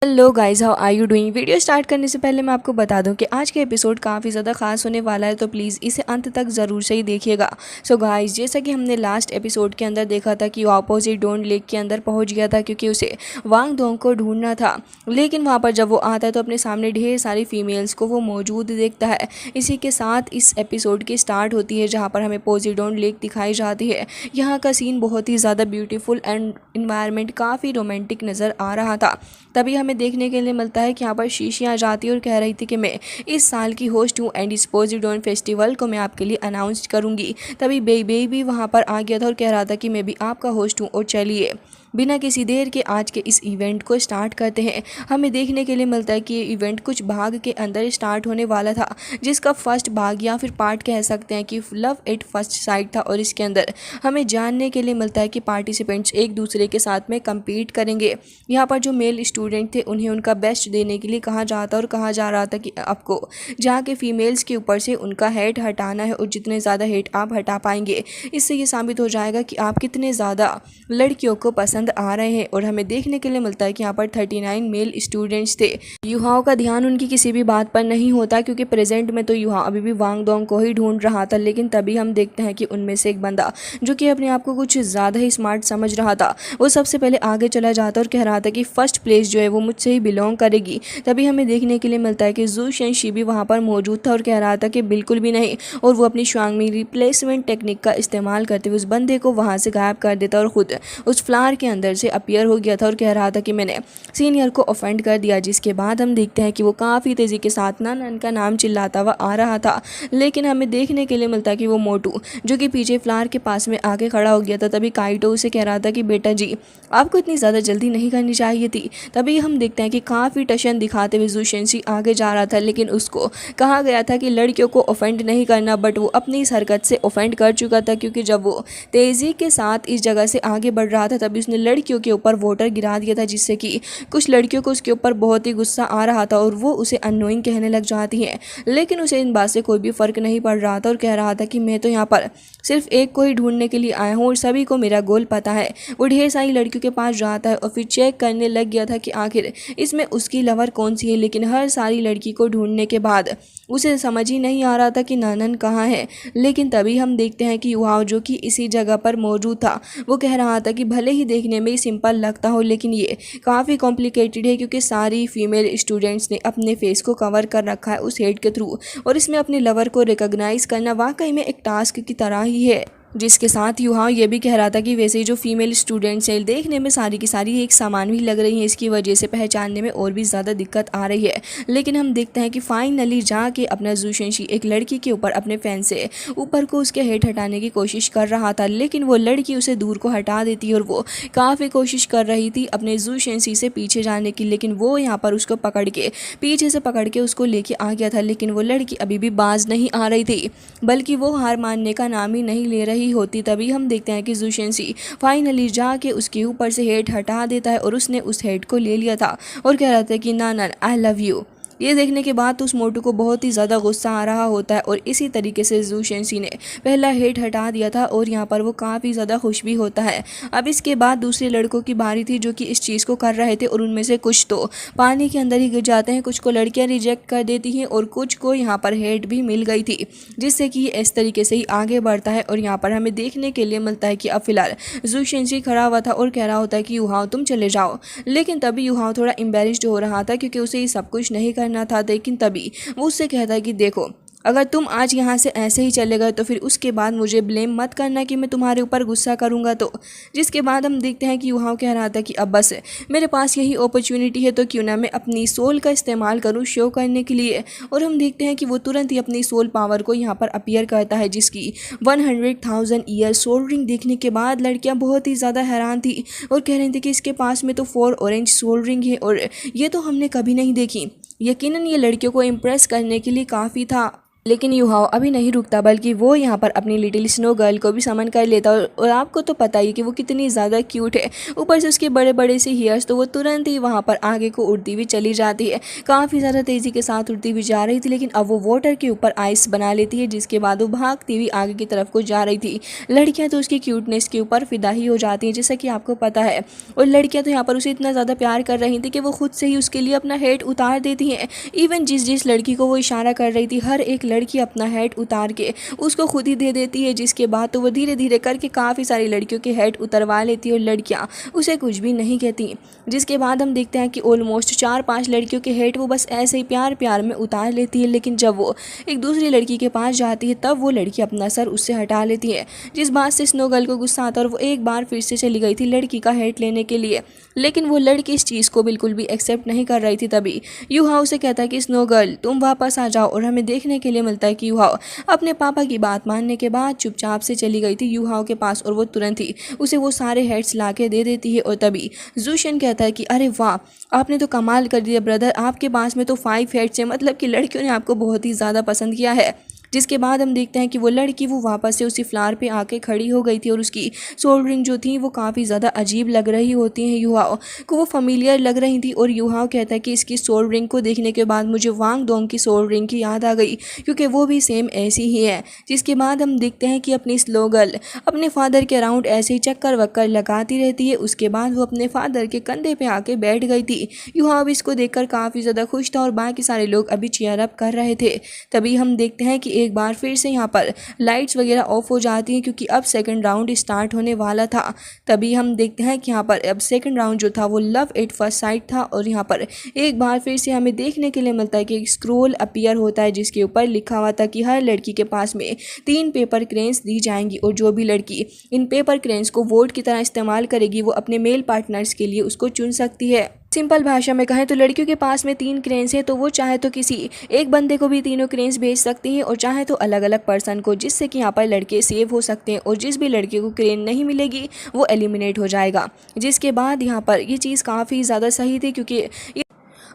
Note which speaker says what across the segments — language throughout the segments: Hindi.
Speaker 1: Hello guys, how are you doing. Video start करने से पहले मैं आपको बता दूं कि आज के एपिसोड काफ़ी ज़्यादा खास होने वाला है, तो प्लीज़ इसे अंत तक ज़रूर से ही देखिएगा। सो गाइस, जैसा कि हमने लास्ट एपिसोड के अंदर देखा था कि वो अपोजिट डोन लेक के अंदर पहुंच गया था क्योंकि उसे वांग दोंग को ढूंढना था। लेकिन वहाँ पर जब वो आता है तो अपने सामने ढेर सारी फीमेल्स को वो मौजूद देखता है। इसी के साथ इस एपिसोड की स्टार्ट होती है जहाँ पर हमें पोजीडोन लेक दिखाई जाती है। यहाँ का सीन बहुत ही ज़्यादा ब्यूटीफुल एंड इन्वायरमेंट काफ़ी रोमांटिक नज़र आ रहा था। तभी हमें देखने के लिए मिलता है कि यहाँ पर शीशियाँ आ जाती है और कह रही थी कि मैं इस साल की होस्ट हूँ एंड इस पोजीडोन फेस्टिवल को मैं आपके लिए अनाउंस करूँगी। तभी बेबी भी वहाँ पर आ गया था और कह रहा था कि मैं भी आपका होस्ट हूँ और चलिए बिना किसी देर के आज के इस इवेंट को स्टार्ट करते हैं। हमें देखने के लिए मिलता है कि ये इवेंट कुछ भाग के अंदर स्टार्ट होने वाला था, जिसका फर्स्ट भाग या फिर पार्ट कह सकते हैं कि लव एट फर्स्ट साइट था। और इसके अंदर हमें जानने के लिए मिलता है कि पार्टिसिपेंट्स एक दूसरे के साथ में कम्पीट करेंगे। यहाँ पर जो मेल स्टूडेंट थे उन्हें उनका बेस्ट देने के लिए कहा जाता और कहा जा रहा था कि आपको जाके फीमेल्स के ऊपर से उनका हेट हटाना है और जितने ज़्यादा हेट आप हटा पाएंगे इससे ये साबित हो जाएगा कि आप कितने ज़्यादा लड़कियों को पसंद आ रहे हैं। और हमें देखने के लिए मिलता है कि यहाँ पर 39 मेल स्टूडेंट्स थे। युहाओं का ध्यान उनकी किसी भी बात पर नहीं होता क्योंकि प्रेजेंट में तो युहा अभी भी वांग दोंग को ही ढूंढ रहा था। लेकिन तभी हम देखते हैं कि उनमें से एक बंदा जो कि अपने आप को कुछ ज़्यादा ही स्मार्ट समझ रहा था, वो सबसे पहले आगे चला जाता और कह रहा था कि फर्स्ट प्लेस जो है वो मुझसे ही बिलोंग करेगी। तभी हमें देखने के लिए मिलता है कि जू शेंशी भी वहाँ पर मौजूद था और कह रहा था कि बिल्कुल भी नहीं। और वो अपनी श्वांगमी रिप्लेसमेंट टेक्निक का इस्तेमाल करते हुए उस बंदे को वहाँ से गायब कर देता और खुद उस फ्लावर के अंदर से अपीयर हो गया था और कह रहा था कि मैंने सीनियर को ऑफेंड कर दिया। जिसके बाद हम देखते हैं कि वो काफ़ी तेज़ी के साथ नन का नाम चिल्लाता हुआ आ रहा था। लेकिन हमें देखने के लिए मिलता है कि वो मोटू जो कि पीछे फ्लावर के पास में आके खड़ा हो गया था। तभी काइटो उसे कह रहा था कि बेटा जी, आपको इतनी ज़्यादा जल्दी नहीं करनी चाहिए थी। तभी हम देखते हैं कि काफ़ी टशन दिखाते हुए जूशेंसी आगे जा रहा था, लेकिन उसको कहा गया था कि लड़कियों को ऑफेंड नहीं करना, बट वो अपनी इस हरकत से ऑफेंड कर चुका था क्योंकि जब वो तेज़ी के साथ इस जगह से आगे बढ़ रहा था तभी उसने लड़कियों के ऊपर वाटर गिरा दिया था, जिससे कि कुछ लड़कियों को उसके ऊपर बहुत ही गुस्सा आ रहा था और वो उसे अननोइंग कहने लग जाती हैं। लेकिन उसे इन बात से कोई भी फ़र्क नहीं पड़ रहा था और कह रहा था कि मैं तो यहाँ पर सिर्फ एक को ही ढूंढने के लिए आया हूँ और सभी को मेरा गोल पता है। वो ढेर सारी लड़कियों के पास जाता है और फिर चेक करने लग गया था कि आखिर इसमें उसकी लवर कौन सी है। लेकिन हर सारी लड़की को ढूंढने के बाद उसे समझ ही नहीं आ रहा था कि नानन कहाँ है। लेकिन तभी हम देखते हैं कि युहाओ जो कि इसी जगह पर मौजूद था, वो कह रहा था कि भले ही देखने में सिंपल लगता हो लेकिन ये काफ़ी कॉम्प्लिकेटेड है क्योंकि सारी फीमेल स्टूडेंट्स ने अपने फेस को कवर कर रखा है उस हेड के थ्रू, और इसमें अपने लवर को रिकॉग्नाइज़ करना वाकई में एक टास्क की तरह ही है। जिसके साथ युहा ये भी कह रहा था कि वैसे ही जो फीमेल स्टूडेंट्स हैं देखने में सारी की सारी एक समान भी लग रही हैं, इसकी वजह से पहचानने में और भी ज़्यादा दिक्कत आ रही है। लेकिन हम देखते हैं कि फाइनली जाके अपना जूशेंशी एक लड़की के ऊपर अपने फैन से ऊपर को उसके हेड हटाने की कोशिश कर रहा था, लेकिन वो लड़की उसे दूर को हटा देती है और वो काफ़ी कोशिश कर रही थी अपने जूशेंशी से पीछे जाने की। लेकिन वो यहाँ पर उसको पकड़ के पीछे से पकड़ के उसको लेके आ गया था, लेकिन वो लड़की अभी भी बाज नहीं आ रही थी, बल्कि वो हार मानने का नाम ही नहीं ले रही होती। तभी हम देखते हैं कि जूशेंसी फाइनली जाके उसके ऊपर से हेड हटा देता है और उसने उस हेड को ले लिया था और कह रहा था कि नानन आई लव यू। ये देखने के बाद तो उस मोटू को बहुत ही ज़्यादा गुस्सा आ रहा होता है और इसी तरीके से जूशेंसी ने पहला हेड हटा दिया था और यहाँ पर वो काफ़ी ज़्यादा खुश भी होता है। अब इसके बाद दूसरे लड़कों की बारी थी जो कि इस चीज़ को कर रहे थे और उनमें से कुछ तो पानी के अंदर ही गिर जाते हैं, कुछ को लड़कियाँ रिजेक्ट कर देती हैं और कुछ को यहाँ पर हेड भी मिल गई थी, जिससे कि इस तरीके से ही आगे बढ़ता है। और यहाँ पर हमें देखने के लिए मिलता है कि अब फिलहाल जूशेंसी खड़ा हुआ था और कह रहा होता है कि युहाओ तुम चले जाओ। लेकिन तभी युहाओ थोड़ा एम्बेरस्ड हो रहा था क्योंकि उसे ये सब कुछ नहीं करना था। लेकिन तभी वो उससे कहता है कि देखो, अगर तुम आज यहाँ से ऐसे ही चले गए तो फिर उसके बाद मुझे ब्लेम मत करना कि मैं तुम्हारे ऊपर गुस्सा करूँगा। तो जिसके बाद हम देखते हैं कि युहाओ कह रहा था कि अब बस मेरे पास यही अपॉर्चुनिटी है तो क्यों ना मैं अपनी सोल का इस्तेमाल करूँ शो करने के लिए। और हम देखते हैं कि वो तुरंत ही अपनी सोल पावर को यहाँ पर अपीयर करता है, जिसकी 100,000 ईयर सोल रिंग देखने के बाद लड़कियाँ बहुत ही ज़्यादा हैरान थी और कह रही थी कि इसके पास में तो 4 ऑरेंज सोल रिंग है और ये तो हमने कभी नहीं देखी। यकीनन ये लड़कियों को इम्प्रेस करने के लिए काफ़ी था, लेकिन युहाओ अभी नहीं रुकता, बल्कि वो यहाँ पर अपनी लिटिल स्नो गर्ल को भी समन कर लेता है। और आपको तो पता ही कि वो कितनी ज़्यादा क्यूट है, ऊपर से उसके बड़े बड़े से हेयर्स, तो वो तुरंत ही वहाँ पर आगे को उड़ती हुई चली जाती है। काफ़ी ज़्यादा तेज़ी के साथ उड़ती हुई जा रही थी, लेकिन अब वो वाटर के ऊपर आइस बना लेती है, जिसके बाद वो भागती हुई आगे की तरफ को जा रही थी। लड़कियाँ तो उसकी क्यूटनेस के ऊपर फिदा ही हो जाती हैं, जैसा कि आपको पता है। और लड़कियाँ तो यहाँ पर उसे इतना ज़्यादा प्यार कर रही थी कि वो खुद से ही उसके लिए अपना हेड उतार देती हैं। इवन जिस जिस लड़की को वो इशारा कर रही थी, हर एक लड़की अपना हेड उतार के उसको खुद ही दे देती है, जिसके बाद तो वो धीरे धीरे करके काफ़ी सारी लड़कियों के हेड उतरवा लेती है और लड़कियाँ उसे कुछ भी नहीं कहती। जिसके बाद हम देखते हैं कि ऑलमोस्ट 4-5 लड़कियों के हेड वो बस ऐसे ही प्यार प्यार में उतार लेती है, लेकिन जब वो एक दूसरी लड़की के पास जाती है तब वो लड़की अपना सर उससे हटा लेती है, जिस बात से स्नो गर्ल को गुस्सा आता है और वो एक बार फिर से चली गई थी लड़की का हेड लेने के लिए। लेकिन वो लड़की इस चीज़ को बिल्कुल भी एक्सेप्ट नहीं कर रही थी। तभी युहाओ से कहता है कि स्नो गर्ल तुम वापस आ जाओ, और हमें देखने के लिए मिलता है कि युहाओ अपने पापा की बात मानने के बाद चुपचाप से चली गई थी युहाओ के पास, और वो तुरंत ही उसे वो सारे हेड्स ला के दे देती है। और तभी जूशन कहता है कि अरे वाह, आपने तो कमाल कर दिया ब्रदर, आपके पास में तो 5 हेड्स हैं, मतलब कि लड़कियों ने आपको बहुत ही ज़्यादा पसंद किया है। जिसके बाद हम देखते हैं कि वो लड़की वो वापस से उसी फ्लावर पे आके खड़ी हो गई थी, और उसकी सोल रिंग जो थी वो काफ़ी ज़्यादा अजीब लग रही होती हैं युहाओ को, वो familiar लग रही थी। और युहाओ कहता है कि इसकी सोल रिंग को देखने के बाद मुझे वांग डोंग की सोल रिंग की याद आ गई, क्योंकि वो भी सेम ऐसी ही है। जिसके बाद हम देखते हैं कि अपनी स्नो गर्ल अपने फादर के अराउंड ऐसे ही चक्कर वक्कर लगाती रहती है। उसके बाद वो अपने फादर के कंधे पे आके बैठ गई थी। युहाओ भी इसको देखकर काफ़ी ज़्यादा खुश था, और बाकी सारे लोग अभी चीयर अप कर रहे थे। तभी हम देखते हैं कि एक बार फिर से यहाँ पर लाइट्स वगैरह ऑफ हो जाती हैं, क्योंकि अब सेकंड राउंड स्टार्ट होने वाला था। तभी हम देखते हैं कि यहाँ पर अब सेकंड राउंड जो था वो लव एट फर्स्ट साइट था, और यहाँ पर एक बार फिर से हमें देखने के लिए मिलता है कि एक स्क्रोल अपीयर होता है, जिसके ऊपर लिखा हुआ था कि हर लड़की के पास में 3 पेपर क्रेन्स दी जाएंगी, और जो भी लड़की इन पेपर क्रेन्स को वोट की तरह इस्तेमाल करेगी वो अपने मेल पार्टनर्स के लिए उसको चुन सकती है। सिंपल भाषा में कहें तो लड़कियों के पास में 3 क्रेन्स है, तो वो चाहे तो किसी एक बंदे को भी तीनों क्रेन्स भेज सकती हैं, और चाहे तो अलग अलग पर्सन को, जिससे कि यहाँ पर लड़के सेव हो सकते हैं। और जिस भी लड़के को क्रेन नहीं मिलेगी वो एलिमिनेट हो जाएगा। जिसके बाद यहाँ पर ये चीज़ काफ़ी ज़्यादा सही थी, क्योंकि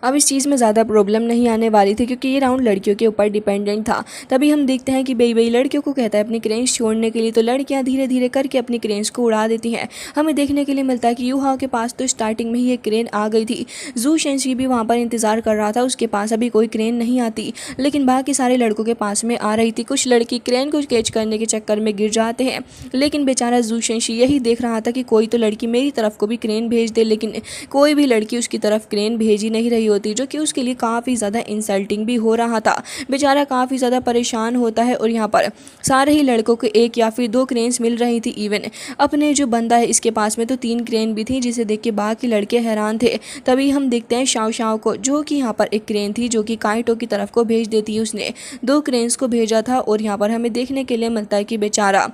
Speaker 1: अब इस चीज़ में ज़्यादा प्रॉब्लम नहीं आने वाली थी, क्योंकि ये राउंड लड़कियों के ऊपर डिपेंडेंट था। तभी हम देखते हैं कि बेई लड़कियों को कहता है अपनी क्रेन्स छोड़ने के लिए, तो लड़कियां धीरे धीरे करके अपनी क्रेन्स को उड़ा देती हैं। हमें देखने के लिए मिलता है कि युहाओ के पास तो स्टार्टिंग में ही एक क्रेन आ गई थी। जू शेंशी भी वहाँ पर इंतज़ार कर रहा था, उसके पास अभी कोई क्रेन नहीं आती, लेकिन बाकी सारे लड़कों के पास में आ रही थी। कुछ लड़की क्रेन को कैच करने के चक्कर में गिर जाते हैं, लेकिन बेचारा जू शेंशी यही देख रहा था कि कोई तो लड़की मेरी तरफ को भी क्रेन भेज दे, लेकिन कोई भी लड़की उसकी तरफ क्रेन भेज ही नहीं रही होती, जो कि उसके लिए काफ़ी ज़्यादा इंसल्टिंग भी हो रहा था। बेचारा काफ़ी ज़्यादा परेशान होता है, और यहाँ पर सारे ही लड़कों को 1 या फिर 2 क्रेन्स मिल रही थी। इवन अपने जो बंदा है इसके पास में तो 3 क्रेन भी थी, जिसे देख के बाकी लड़के हैरान थे। तभी हम देखते हैं शाओ शाओ को, जो कि यहाँ पर एक क्रेन थी जो कि काइटो की तरफ को भेज देती है। उसने 2 क्रेन्स को भेजा था, और यहाँ पर हमें देखने के लिए मिलता है कि बेचारा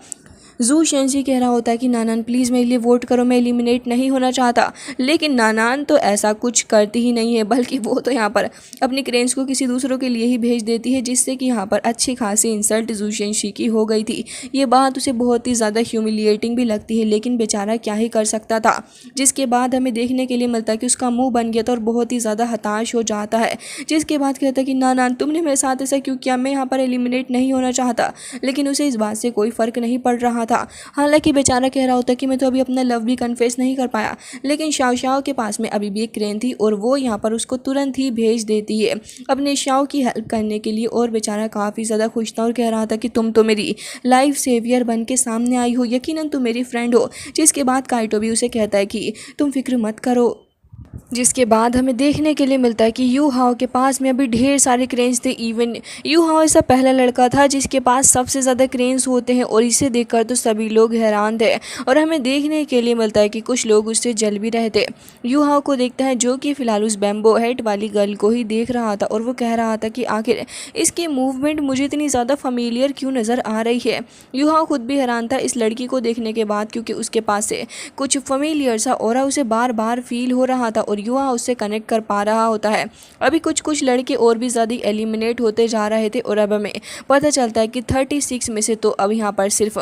Speaker 1: जू शेंशी कह रहा होता है कि नानान प्लीज़ मेरे लिए वोट करो, मैं एलिमिनेट नहीं होना चाहता। लेकिन नानान तो ऐसा कुछ करती ही नहीं है, बल्कि वो तो यहाँ पर अपनी क्रेन्स को किसी दूसरों के लिए ही भेज देती है, जिससे कि यहाँ पर अच्छी खासी इंसल्ट जू शेंशी की हो गई थी। ये बात उसे बहुत ही ज़्यादा ह्यूमिलिएटिंग भी लगती है, लेकिन बेचारा क्या ही कर सकता था। जिसके बाद हमें देखने के लिए मिलता है कि उसका मुँह बन गया था और बहुत ही ज़्यादा हताश हो जाता है। जिसके बाद कहता है कि नानान तुमने मेरे साथ ऐसा क्यों किया, मैं यहाँ पर एलिमिनेट नहीं होना चाहता। लेकिन उसे इस बात से कोई फ़र्क नहीं पड़ रहा था। हालांकि बेचारा कह रहा होता कि मैं तो अभी अपना लव भी कन्फेस नहीं कर पाया, लेकिन शाओ शाओ के पास में अभी भी एक क्रेन थी, और वो यहाँ पर उसको तुरंत ही भेज देती है अपने शाओ की हेल्प करने के लिए। और बेचारा काफ़ी ज़्यादा खुश था और कह रहा था कि तुम तो मेरी लाइफ सेवियर बन के सामने आई हो, यकीनन तुम मेरी फ्रेंड हो। जिसके बाद काइटो भी उसे कहता है कि तुम फिक्र मत करो। जिसके बाद हमें देखने के लिए मिलता है कि युहाओ के पास में अभी ढेर सारे क्रेन्स थे। इवन युहाओ ऐसा पहला लड़का था जिसके पास सबसे ज़्यादा क्रेन्स होते हैं, और इसे देखकर तो सभी लोग हैरान थे। और हमें देखने के लिए मिलता है कि कुछ लोग उससे जल भी रहे थे। युहाओ को देखता है, जो कि फ़िलहाल उस बैम्बो हेड वाली गर्ल को ही देख रहा था, और वो कह रहा था कि आखिर इसकी मूवमेंट मुझे इतनी ज़्यादा फमीलियर क्यों नज़र आ रही है। युहाओ खुद भी हैरान था इस लड़की को देखने के बाद, क्योंकि उसके पास से कुछ फमीलियर सा ऑरा उसे बार बार फील हो रहा था, और युवा उससे कनेक्ट कर पा रहा होता है। अभी कुछ लड़के और भी ज़्यादा एलिमिनेट होते जा रहे थे, और अब हमें पता चलता है कि 36 में से तो अब यहाँ पर सिर्फ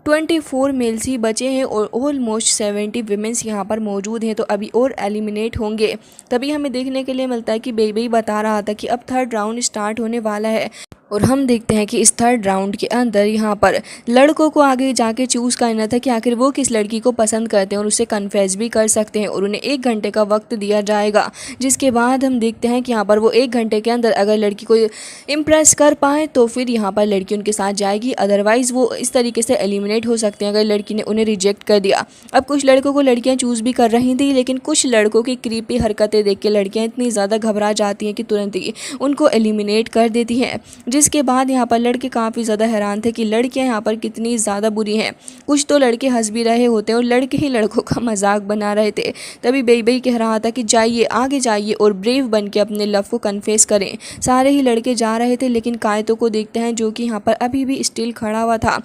Speaker 1: 24 मेल्स ही बचे हैं, और ऑलमोस्ट 70 वीमेंस यहाँ पर मौजूद हैं, तो अभी और एलिमिनेट होंगे। तभी हमें देखने के लिए मिलता है कि बेबी बता रहा था कि अब 3rd राउंड स्टार्ट होने वाला है। और हम देखते हैं कि इस थर्ड राउंड के अंदर यहाँ पर लड़कों को आगे जाके चूज़ करना था कि आखिर वो किस लड़की को पसंद करते हैं और उसे कन्फेस भी कर सकते हैं, और उन्हें 1 घंटे का वक्त दिया जाएगा। जिसके बाद हम देखते हैं कि यहाँ पर वो 1 घंटे के अंदर अगर लड़की को इम्प्रेस कर पाए तो फिर यहाँ पर लड़की उनके साथ जाएगी, अदरवाइज़ वो इस तरीके से एलिमिनेट हो सकते हैं अगर लड़की ने उन्हें रिजेक्ट कर दिया। अब कुछ लड़कों को लड़कियाँ चूज़ भी कर रही थी, लेकिन कुछ लड़कों की क्रीपी हरकतें देख के लड़कियाँ इतनी ज़्यादा घबरा जाती हैं कि तुरंत ही उनको एलिमिनेट कर देती हैं। जिसके बाद यहाँ पर लड़के काफ़ी ज़्यादा हैरान थे कि लड़कियाँ यहाँ पर कितनी ज़्यादा बुरी हैं। कुछ तो लड़के हंस भी रहे होते हैं और लड़के ही लड़कों का मजाक बना रहे थे। तभी बेई कह रहा था कि जाइए आगे जाइए और ब्रेव बन के अपने लव को कन्फेस करें। सारे ही लड़के जा रहे थे, लेकिन कायतो को देखते हैं जो कि यहाँ पर अभी भी स्टिल खड़ा हुआ था।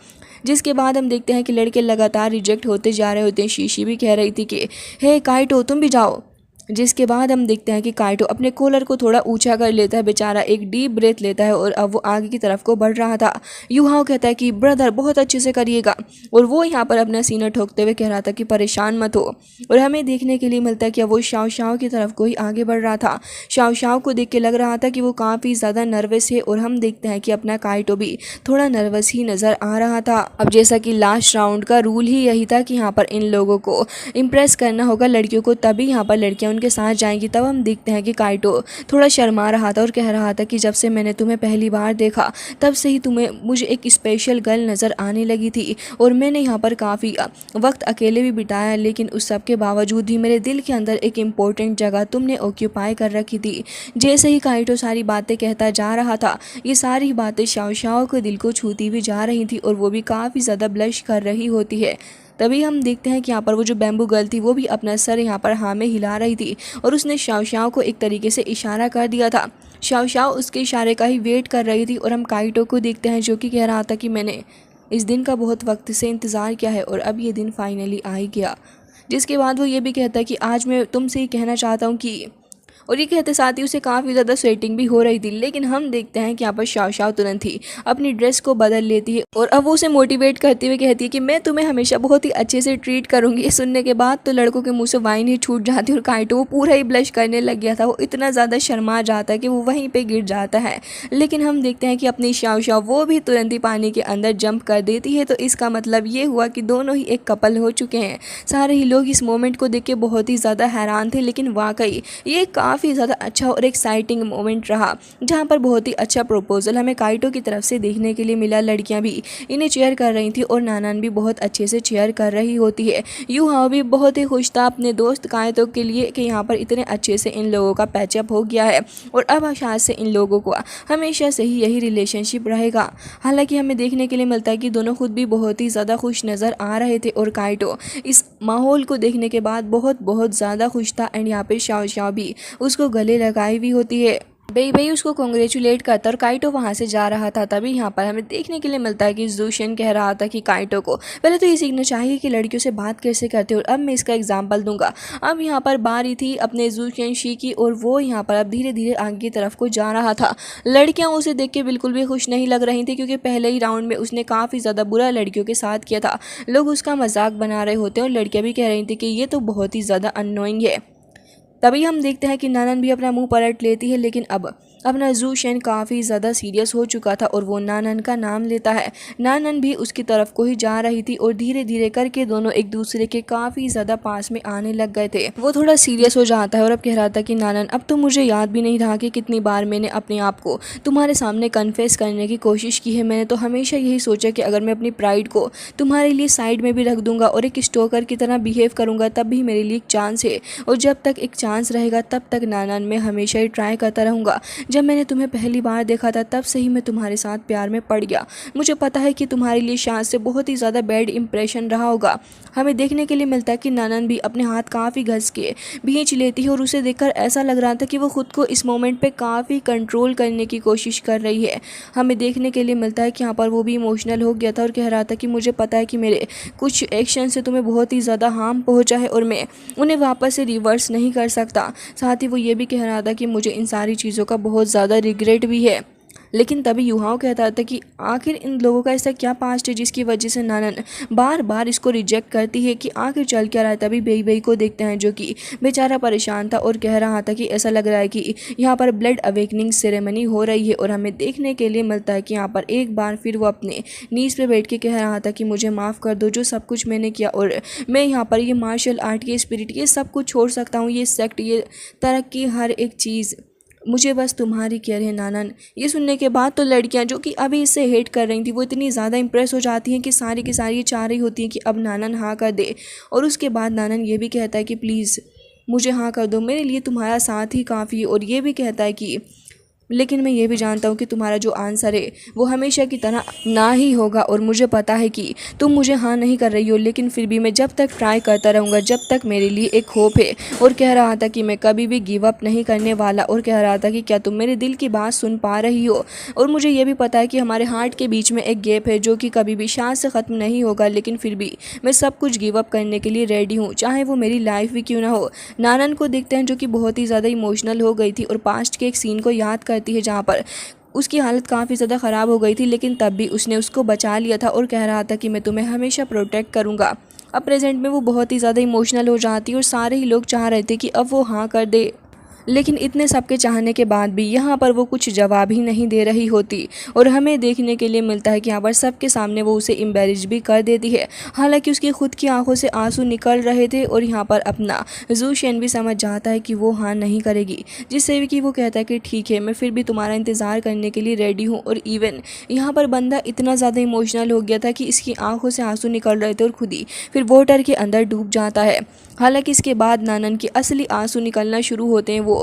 Speaker 1: जिसके बाद हम देखते हैं कि लड़के लगातार रिजेक्ट होते जा रहे होते हैं। शीशी भी कह रही थी कि हे काइटो तुम भी जाओ। जिसके बाद हम देखते हैं कि काइटो अपने कॉलर को थोड़ा ऊंचा कर लेता है, बेचारा एक डीप ब्रेथ लेता है और अब वो आगे की तरफ को बढ़ रहा था। यूहाओ कहता है कि ब्रदर बहुत अच्छे से करिएगा, और वो यहाँ पर अपना सीना ठोकते हुए कह रहा था कि परेशान मत हो। और हमें देखने के लिए मिलता है कि अब वो शाओ शाओ की तरफ को ही आगे बढ़ रहा था। शाओ शाओ को देख के लग रहा था कि वो काफ़ी ज़्यादा नर्वस है, और हम देखते हैं कि अपना काइटो भी थोड़ा नर्वस ही नज़र आ रहा था। अब जैसा कि लास्ट राउंड का रूल ही यही था कि यहाँ पर इन लोगों को इम्प्रेस करना होगा लड़कियों को, तभी यहाँ पर लड़कियाँ उनके साथ जाएंगी। तब हम देखते हैं कि काइटो थोड़ा शर्मा रहा था और कह रहा था कि जब से मैंने तुम्हें पहली बार देखा तब से ही तुम्हें मुझे एक स्पेशल गर्ल नज़र आने लगी थी, और मैंने यहाँ पर काफ़ी वक्त अकेले भी बिताया, लेकिन उस सब के बावजूद भी मेरे दिल के अंदर एक इम्पोर्टेंट जगह तुमने ऑक्यूपाई कर रखी थी। जैसे ही काइटो सारी बातें कहता जा रहा था, ये सारी बातें शाओ शाओ के दिल को छूती भी जा रही थी, और वो भी काफ़ी ज़्यादा ब्लश कर रही होती है। तभी हम देखते हैं कि यहाँ पर वो जो बैम्बू गर्ल थी वो भी अपना सर यहाँ पर हाँ में हिला रही थी, और उसने शाओ शाओ को एक तरीके से इशारा कर दिया था। शाओ शाओ उसके इशारे का ही वेट कर रही थी, और हम काइटो को देखते हैं जो कि कह रहा था कि मैंने इस दिन का बहुत वक्त से इंतज़ार किया है और अब ये दिन फाइनली आ ही गया। जिसके बाद वो ये भी कहता है कि आज मैं तुमसे ही कहना चाहता हूँ कि, और ये कहते साथ ही उसे काफ़ी ज़्यादा स्वेटिंग भी हो रही थी। लेकिन हम देखते हैं कि यहाँ पर शाओ शाओ तुरंत ही अपनी ड्रेस को बदल लेती है, और अब वो उसे मोटिवेट करते हुए कहती है कि मैं तुम्हें हमेशा बहुत ही अच्छे से ट्रीट करूँगी। ये सुनने के बाद तो लड़कों के मुंह से वाइन ही छूट जाती है, और काइटो वो पूरा ही ब्लश करने लग गया था। वो इतना ज़्यादा शर्मा जाता है कि वो वहीं पर गिर जाता है। लेकिन हम देखते हैं कि अपनी शाओ शाओ वो भी तुरंत ही पानी के अंदर जंप कर देती है। तो इसका मतलब ये हुआ कि दोनों ही एक कपल हो चुके हैं। सारे ही लोग इस मोमेंट को देख के बहुत ही ज़्यादा हैरान थे, लेकिन वाकई ये काफ़ी ज़्यादा अच्छा और एक्साइटिंग मोमेंट रहा, जहाँ पर बहुत ही अच्छा प्रपोजल हमें काइटो की तरफ से देखने के लिए मिला। लड़कियाँ भी इन्हें चेयर कर रही थी, और नानान भी बहुत अच्छे से चेयर कर रही होती है। यूहाओ भी बहुत ही खुश था अपने दोस्त काइटो के लिए कि यहाँ पर इतने अच्छे से इन लोगों का पैचअप हो गया है, और अब शायद से इन लोगों को हमेशा से ही यही रिलेशनशिप रहेगा। हालांकि हमें देखने के लिए मिलता है कि दोनों खुद भी बहुत ही ज़्यादा खुश नज़र आ रहे थे, और काइटो इस माहौल को देखने के बाद बहुत बहुत ज़्यादा खुश था। एंड यहाँ पे शाओ शाओ भी उसको गले लगाई हुई होती है। बेई उसको कॉन्ग्रेचुलेट करता और काइटो वहाँ से जा रहा था। तभी यहाँ पर हमें देखने के लिए मिलता है कि ज़ूशियन कह रहा था कि काइटो को पहले तो ये सीखना चाहिए कि लड़कियों से बात कैसे करते हो, और अब मैं इसका एग्जाम्पल दूंगा। अब यहाँ पर बारी थी अपने ज़ूशियन शी की, और वो यहाँ पर अब धीरे धीरे आगे की तरफ को जा रहा था। लड़कियाँ उसे देख के बिल्कुल भी खुश नहीं लग रही थी, क्योंकि पहले ही राउंड में उसने काफ़ी ज़्यादा बुरा लड़कियों के साथ किया था। लोग उसका मजाक बना रहे होते हैं, और लड़कियाँ भी कह रही थी कि ये तो बहुत ही ज़्यादा अननोइंग है। तभी हम देखते हैं कि नानन भी अपना मुंह पलट लेती है, लेकिन अब अपना ज़ूशियन काफ़ी ज़्यादा सीरियस हो चुका था, और वो नानन का नाम लेता है। नानन भी उसकी तरफ को ही जा रही थी, और धीरे धीरे करके दोनों एक दूसरे के काफ़ी ज़्यादा पास में आने लग गए थे। वो थोड़ा सीरियस हो जाता है और अब कह रहा था कि नानन अब तो मुझे याद भी नहीं रहा कि कितनी बार मैंने अपने आप को तुम्हारे सामने कन्फेस करने की कोशिश की है। मैंने तो हमेशा यही सोचा कि अगर मैं अपनी प्राइड को तुम्हारे लिए साइड में भी रख दूंगा और एक स्टोकर की तरह बिहेव करूंगा तब भी मेरे लिए एक चांस है, और जब तक एक चांस रहेगा तब तक नानन मैं हमेशा ही ट्राई करता रहूँगा। जब मैंने तुम्हें पहली बार देखा था तब से ही मैं तुम्हारे साथ प्यार में पड़ गया। मुझे पता है कि तुम्हारे लिए शायद से बहुत ही ज़्यादा बैड इंप्रेशन रहा होगा। हमें देखने के लिए मिलता है कि नानन भी अपने हाथ काफ़ी घस के भींच लेती है, और उसे देखकर ऐसा लग रहा था कि वो खुद को इस मोमेंट पे काफ़ी कंट्रोल करने की कोशिश कर रही है। हमें देखने के लिए मिलता है कि यहाँ पर वो भी इमोशनल हो गया था और कह रहा था कि मुझे पता है कि मेरे कुछ एक्शन से तुम्हें बहुत ही ज़्यादा हार्म पहुँचा है, और मैं उन्हें वापस से रिवर्स नहीं कर सकता। साथ ही वो ये भी कह रहा था कि मुझे इन सारी चीज़ों का बहुत ज़्यादा रिग्रेट भी है। लेकिन तभी युहाओं कहता था कि आखिर इन लोगों का ऐसा क्या पास्ट है जिसकी वजह से नानन बार बार इसको रिजेक्ट करती है कि आखिर चल क्या रहा है। तभी बेई बेई को देखते हैं जो कि बेचारा परेशान था और कह रहा था कि ऐसा लग रहा है कि यहाँ पर ब्लड अवेकनिंग सेरेमनी हो रही है। और हमें देखने के लिए मिलता है कि यहाँ पर एक बार फिर वो अपने नीज पे बैठ के कह रहा था कि मुझे माफ़ कर दो जो सब कुछ मैंने किया, और मैं यहाँ पर ये मार्शल आर्ट, ये स्पिरिट, ये सब कुछ छोड़ सकता हूँ, ये सेक्ट, ये तरक्की, हर एक चीज़ मुझे बस तुम्हारी केयर है नानन। ये सुनने के बाद तो लड़कियां जो कि अभी इससे हेट कर रही थी वो इतनी ज़्यादा इंप्रेस हो जाती हैं कि सारी की सारी ये चाह रही होती हैं कि अब नानन हाँ कर दे। और उसके बाद नानन ये भी कहता है कि प्लीज़ मुझे हाँ कर दो, मेरे लिए तुम्हारा साथ ही काफ़ी है। और ये भी कहता है कि लेकिन मैं ये भी जानता हूँ कि तुम्हारा जो आंसर है वो हमेशा की तरह ना ही होगा, और मुझे पता है कि तुम मुझे हाँ नहीं कर रही हो, लेकिन फिर भी मैं जब तक ट्राई करता रहूँगा जब तक मेरे लिए एक होप है। और कह रहा था कि मैं कभी भी गिव अप नहीं करने वाला, और कह रहा था कि क्या तुम मेरे दिल की बात सुन पा रही हो। और मुझे ये भी पता है कि हमारे हार्ट के बीच में एक गैप है जो कि कभी भी शायद से ख़त्म नहीं होगा, लेकिन फिर भी मैं सब कुछ गिव अप करने के लिए रेडी हूँ, चाहे वो मेरी लाइफ भी क्यों ना हो। नानन को देखते हैं जो कि बहुत ही ज़्यादा इमोशनल हो गई थी और पास्ट के एक सीन को याद करती है जहाँ पर उसकी हालत काफ़ी ज़्यादा ख़राब हो गई थी, लेकिन तब भी उसने उसको बचा लिया था और कह रहा था कि मैं तुम्हें हमेशा प्रोटेक्ट करूँगा। अब प्रेजेंट में वो बहुत ही ज़्यादा इमोशनल हो जाती है और सारे ही लोग चाह रहे थे कि अब वो हाँ कर दे, लेकिन इतने सबके चाहने के बाद भी यहाँ पर वो कुछ जवाब ही नहीं दे रही होती। और हमें देखने के लिए मिलता है कि यहाँ पर सबके सामने वो उसे एम्बैरेज भी कर देती है। हालांकि उसकी खुद की आंखों से आंसू निकल रहे थे और यहाँ पर अपना ज़ूशियन भी समझ जाता है कि वो हाँ नहीं करेगी, जिससे भी कि वो कहता है कि ठीक है मैं फिर भी तुम्हारा इंतज़ार करने के लिए रेडी हूँ। और इवन यहाँ पर बंदा इतना ज़्यादा इमोशनल हो गया था कि इसकी आंखों से आंसू निकल रहे थे और खुद ही फिर वाटर के अंदर डूब जाता है। हालांकि इसके बाद नानन के असली आंसू निकलना शुरू होते हैं, वो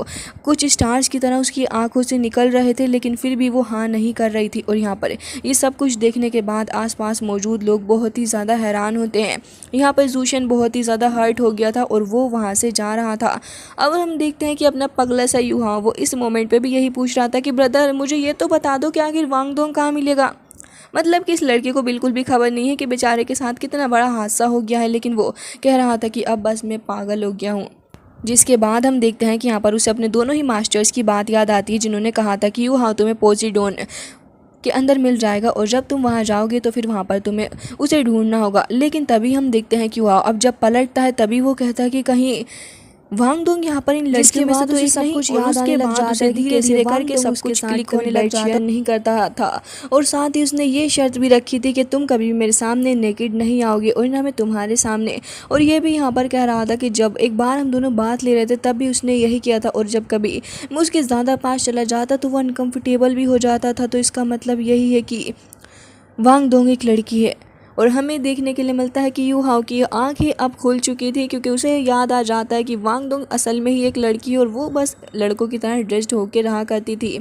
Speaker 1: कुछ स्टार्स की तरह उसकी आंखों से निकल रहे थे, लेकिन फिर भी वो हाँ नहीं कर रही थी। और यहाँ पर ये सब कुछ देखने के बाद आसपास मौजूद लोग बहुत ही ज़्यादा हैरान होते हैं। यहाँ पर ज़ूशियन बहुत ही ज़्यादा हर्ट हो गया था और वो वहाँ से जा रहा था। अब हम देखते हैं कि अपना पगला सा युहा वो इस मोमेंट पर भी यही पूछ रहा था कि ब्रदर मुझे ये तो बता दो कि आखिर वांगडोंग कहाँ मिलेगा। मतलब कि इस लड़के को बिल्कुल भी खबर नहीं है कि बेचारे के साथ कितना बड़ा हादसा हो गया है, लेकिन वो कह रहा था कि अब बस मैं पागल हो गया हूँ। जिसके बाद हम देखते हैं कि यहाँ पर उसे अपने दोनों ही मास्टर्स की बात याद आती है जिन्होंने कहा था कि यू हाँ तुम्हें पोसीडोन के अंदर मिल जाएगा और जब तुम वहाँ जाओगे तो फिर वहाँ पर तुम्हें उसे ढूंढना होगा। लेकिन तभी हम देखते हैं कि वहाँ अब जब पलटता है तभी वो कहता है कि कहीं वांगडोंग यहाँ पर इन लड़कियों में से तो सब कुछ याद आने लग जाता है, धीरे धीरे करके सब कुछ क्लिक होने लग जाता नहीं करता था। और साथ ही उसने ये शर्त भी रखी थी कि तुम कभी भी मेरे सामने नेकेड नहीं आओगे और ना मैं तुम्हारे सामने। और ये भी यहाँ पर कह रहा था कि जब एक बार हम दोनों बात ले रहे थे तब भी उसने यही किया था, और जब कभी मैं उसके ज़्यादा पास चला जाता तो वो अनकम्फर्टेबल भी हो जाता था। तो इसका मतलब यही है कि वांगडोंग एक लड़की है। और हमें देखने के लिए मिलता है कि यू हाओ की आंखें अब खुल चुकी थी, क्योंकि उसे याद आ जाता है कि वांगडोंग असल में ही एक लड़की है और वो बस लड़कों की तरह ड्रेस्ड होकर रहा करती थी।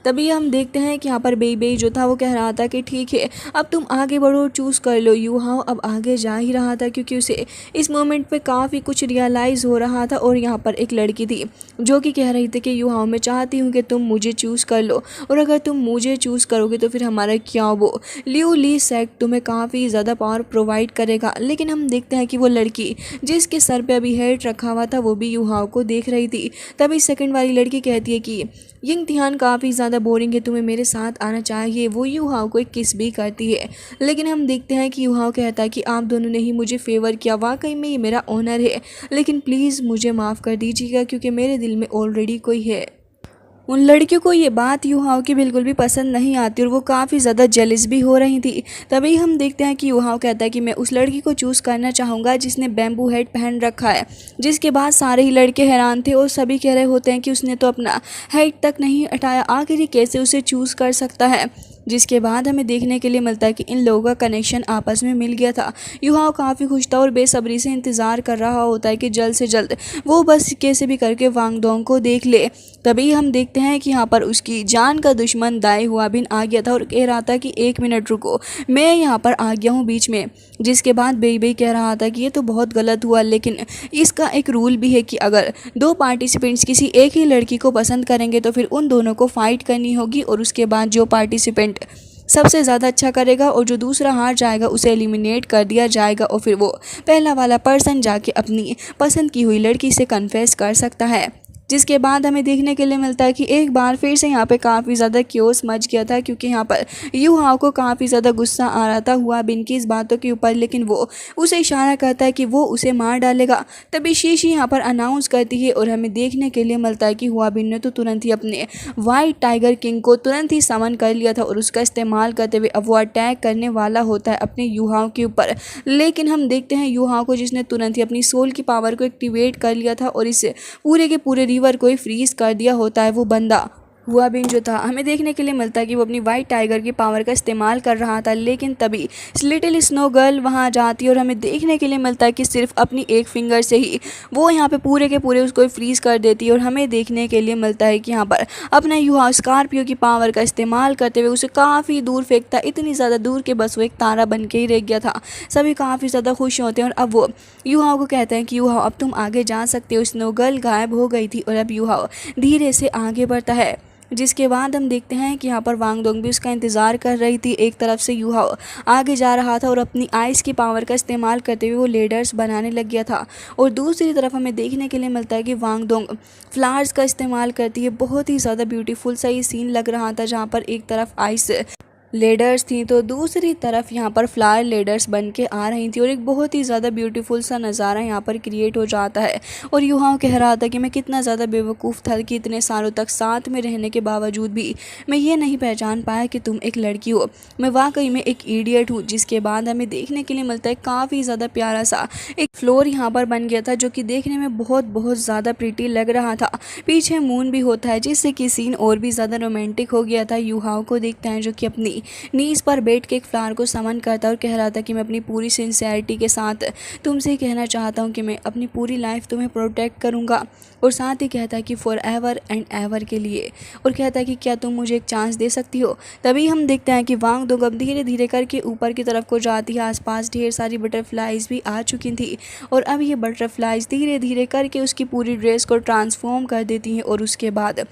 Speaker 1: तभी हम देखते हैं कि यहाँ पर बेई बेई जो था वो कह रहा था कि ठीक है अब तुम आगे बढ़ो, चूज़ कर लो। यू हाओ अब आगे जा ही रहा था क्योंकि उसे इस मोमेंट पे काफ़ी कुछ रियलाइज़ हो रहा था। और यहाँ पर एक लड़की थी जो कि कह रही थी कि यू हाओ मैं चाहती हूँ कि तुम मुझे चूज़ कर लो, और अगर तुम मुझे चूज़ करोगे तो फिर हमारा क्या वो लियू ली सेक्ट तुम्हें काफ़ी ज़्यादा पावर प्रोवाइड करेगा। लेकिन हम देखते हैं कि वो लड़की जिसके सर पे अभी हेड रखा हुआ था वो भी यू हाओ को देख रही थी। तभी सेकंड वाली लड़की कहती है कि ये इम्तिहान काफ़ी ज़्यादा बोरिंग है, तुम्हें मेरे साथ आना चाहिए। वो यू हाओ को एक किस भी करती है, लेकिन हम देखते हैं कि यू हाओ कहता है कि आप दोनों ने ही मुझे फेवर किया, वाकई में ये मेरा ऑनर है, लेकिन प्लीज़ मुझे माफ़ कर दीजिएगा क्योंकि मेरे दिल में ऑलरेडी कोई है। उन लड़कियों को ये बात यू हाओ की बिल्कुल भी पसंद नहीं आती और वो काफ़ी ज़्यादा जेलिस भी हो रही थी। तभी हम देखते हैं कि यू हाओ कहता है कि मैं उस लड़की को चूज़ करना चाहूँगा जिसने बैम्बू हेड पहन रखा है। जिसके बाद सारे ही लड़के हैरान थे और सभी कह रहे होते हैं कि उसने तो अपना हेड तक नहीं हटाया, आखिर ये कैसे उसे चूज़ कर सकता है। जिसके बाद हमें देखने के लिए मिलता है कि इन लोगों का कनेक्शन आपस में मिल गया था। यू हाओ काफ़ी खुश था और बेसब्री से इंतज़ार कर रहा होता है कि जल्द से जल्द वो बस कैसे भी करके वांगडोंग को देख ले। तभी हम देखते हैं कि यहाँ पर उसकी जान का दुश्मन दाई हुआबिन आ गया था और कह रहा था कि 1 मिनट रुको, मैं यहाँ पर आ गया हूँ बीच में। जिसके बाद बेई बेई कह रहा था कि ये तो बहुत गलत हुआ, लेकिन इसका एक रूल भी है कि अगर 2 पार्टिसिपेंट्स किसी एक ही लड़की को पसंद करेंगे तो फिर उन दोनों को फाइट करनी होगी, और उसके बाद जो पार्टिसिपेंट सबसे ज़्यादा अच्छा करेगा और जो दूसरा हार जाएगा उसे एलिमिनेट कर दिया जाएगा, और फिर वो पहला वाला पर्सन जाके अपनी पसंद की हुई लड़की से कन्फेस कर सकता है। जिसके बाद हमें देखने के लिए मिलता है कि एक बार फिर से यहाँ पे काफ़ी ज़्यादा क्योस मच गया था, क्योंकि यहाँ पर यू हाओ को काफ़ी ज़्यादा गुस्सा आ रहा था हुआ बिन की इस बातों के ऊपर, लेकिन वो उसे इशारा करता है कि वो उसे मार डालेगा। तभी शीशी यहाँ पर अनाउंस करती है और हमें देखने के लिए मिलता है कि हुआ बिन ने तो तुरंत ही अपने वाइट टाइगर किंग को तुरंत ही समन कर लिया था और उसका इस्तेमाल करते हुए अब वो अटैक करने वाला होता है अपने यू हाओ के ऊपर। लेकिन हम देखते हैं यू हाओ को, जिसने तुरंत ही अपनी सोल की पावर को एक्टिवेट कर लिया था और इस पूरे के पूरे रिवर को ही फ्रीज कर दिया होता है वो बंदा। हुआ बिन जो था, हमें देखने के लिए मिलता है कि वो अपनी वाइट टाइगर की पावर का इस्तेमाल कर रहा था, लेकिन तभी लिटिल स्नो गर्ल वहाँ जाती है और हमें देखने के लिए मिलता है कि सिर्फ अपनी एक फिंगर से ही वो यहाँ पे पूरे के पूरे उसको फ्रीज कर देती है। और हमें देखने के लिए मिलता है कि यहाँ पर अपना युवा स्कॉर्पियो की पावर का इस्तेमाल करते हुए उसे काफ़ी दूर फेंकता, इतनी ज़्यादा दूर कि बस वो एक तारा बन के ही रह गया था। सभी काफ़ी ज़्यादा खुश होते हैं और अब वो युहाओ को कहते हैं कि युहाओ अब तुम आगे जा सकते हो। स्नो गर्ल गायब हो गई थी और अब युहाओ धीरे से आगे बढ़ता है। जिसके बाद हम देखते हैं कि यहाँ पर वांग डोंग भी उसका इंतज़ार कर रही थी। एक तरफ से युहाओ आगे जा रहा था और अपनी आइस की पावर का इस्तेमाल करते हुए वो लेडर्स बनाने लग गया था, और दूसरी तरफ हमें देखने के लिए मिलता है कि वांग डोंग फ्लावर्स का इस्तेमाल करती है। बहुत ही ज़्यादा ब्यूटीफुल सा ये सीन लग रहा था, जहाँ पर एक तरफ आइस लेडर्स थी तो दूसरी तरफ यहाँ पर फ्लावर लेडर्स बन के आ रही थी, और एक बहुत ही ज़्यादा ब्यूटीफुल सा नज़ारा यहाँ पर क्रिएट हो जाता है। और युहाओ कह रहा था कि मैं कितना ज़्यादा बेवकूफ़ था कि इतने सालों तक साथ में रहने के बावजूद भी मैं ये नहीं पहचान पाया कि तुम एक लड़की हो, मैं वाकई में एक इडियट हूँ। जिसके बाद हमें देखने के लिए मिलता है काफ़ी ज़्यादा प्यारा सा एक फ्लोर यहाँ पर बन गया था, जो कि देखने में बहुत बहुत ज़्यादा प्रीटी लग रहा था। पीछे मून भी होता है, जिससे कि सीन और भी ज़्यादा रोमांटिक हो गया था। युहाओ को देखते हैं जो कि अपनी नीज़ पर बैठ के एक फ्लावर को समन करता और कह रहा था कि मैं अपनी पूरी सिंसियरिटी के साथ तुमसे कहना चाहता हूँ कि मैं अपनी पूरी लाइफ तुम्हें प्रोटेक्ट करूँगा, और साथ ही कहता है कि फॉर एवर एंड एवर के लिए, और कहता है कि क्या तुम मुझे एक चांस दे सकती हो। तभी हम देखते हैं कि वांग डोंग अब धीरे धीरे करके ऊपर की तरफ को जाती है। आसपास ढेर सारी बटरफ्लाइज भी आ चुकी थी, और अब ये बटरफ्लाइज धीरे धीरे करके उसकी पूरी ड्रेस को ट्रांसफॉर्म कर देती हैं, और उसके बाद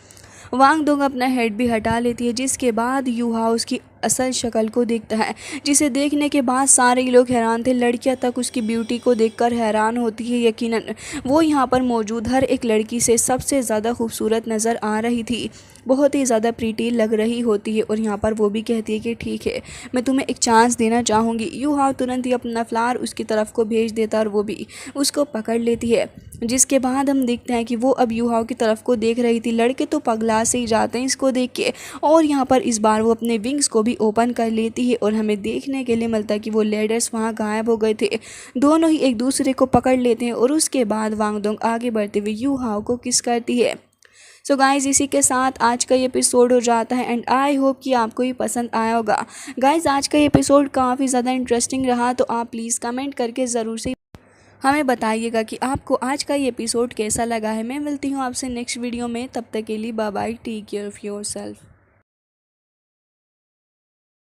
Speaker 1: वांग डोंग अपना हेड भी हटा लेती है। जिसके बाद युहाओ उसकी असल शक्ल को देखता है, जिसे देखने के बाद सारे लोग हैरान थे। लड़कियां तक उसकी ब्यूटी को देखकर हैरान होती है। यकीनन वो यहाँ पर मौजूद हर एक लड़की से सबसे ज़्यादा खूबसूरत नज़र आ रही थी, बहुत ही ज़्यादा प्रीटी लग रही होती है। और यहाँ पर वो भी कहती है कि ठीक है, मैं तुम्हें एक चांस देना चाहूँगी। युहाओ तुरंत ही अपना फ्लावर उसकी तरफ को भेज देता और वो भी उसको पकड़ लेती है। जिसके बाद हम देखते हैं कि वो अब युहाओ की तरफ को देख रही थी। लड़के तो पगला से ही जाते हैं इसको देख के, और यहाँ पर इस बार वो अपने विंग्स को भी ओपन कर लेती है, और हमें देखने के लिए मिलता है कि वो लेडर्स वहाँ गायब हो गए थे। दोनों ही एक दूसरे को पकड़ लेते हैं, और उसके बाद वांग डोंग आगे बढ़ते हुए युहाओ को किस करती है। सो गाइज़, इसी के साथ आज का ये एपिसोड हो जाता है, एंड आई होप कि आपको ये पसंद आया होगा। गाइज़, आज का ये एपिसोड काफ़ी ज़्यादा इंटरेस्टिंग रहा, तो आप प्लीज़ कमेंट करके ज़रूर से हमें बताइएगा कि आपको आज का ये एपिसोड कैसा लगा है। मैं मिलती हूँ आपसे नेक्स्ट वीडियो में, तब तक के लिए bye bye, take care of yourself.